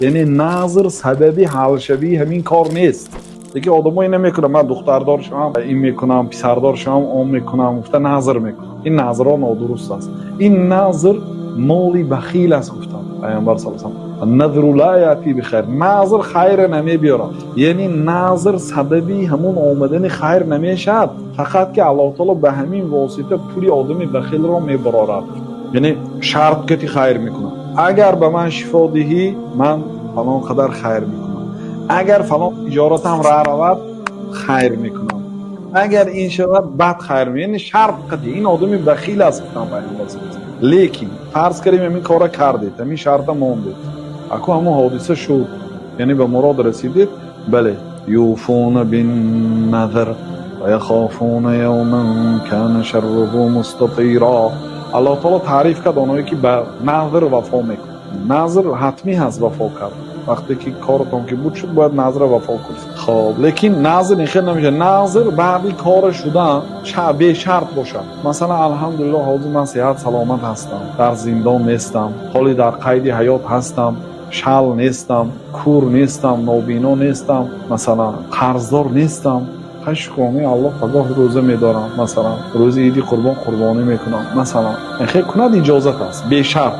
یعنی نظر سببی حل شوی همین کار نیست. دیگه آدمایی نمیکنه من دختردار شوم این میکنم، پسردار شوم اون میکنم، گفته نظر میکنم. این نظرها نادرست است. این نظر مالی بخیل است. گفتم پیامبر صلی الله علیه و آله نظر لا یاتی بخیر، نظر خیر نمیبیاره. یعنی نظر سببی همون آمدن خیر نمیشد، فقط که الله تعالی به همین واسطه پولی آدمی بخیل را میبرارد. یعنی شرط کتی خیر میکنم، اگر به من شفا دهی من فلان قدر خیر میکنم، اگر فلان تجارتم را رود خیر میکنم، اگر این شود بد خیر میکنم. یعنی شرط کتی. این آدمی بخیل است. گفتم پیامبر صلی الله علیه و آله. لیکن فرض کنیم همین کارا کردید، همین شرط موندید، اكو همون حادثه شد، یعنی به مراد رسیدید، بله یوفون بالنذر و یخافون یوما کان شره مستطیرا. الله تعالی تعریف کرد اونایی که به نظر وفا میکنن. نظر حتمی هست وفا کرد. وقتی که کارتون که بود شد باید نظر وفا کنید. خب لیکن نظر این خیلی نمیشه. نظر بعدی کار شدن چه به شرط باشه. مثلا الحمدلله حاضر من صحت سلامت هستم، در زندان نیستم، حالی در قید حیات هستم، شل نیستم، کور نیستم، نابینا نیستم، مثلا قرضدار نیستم، خشکامی الله پگاه روزه میدارم، مثلا روز عیدی قربانی میکنم، مثلا این خیلی کند اجازت است به شرط.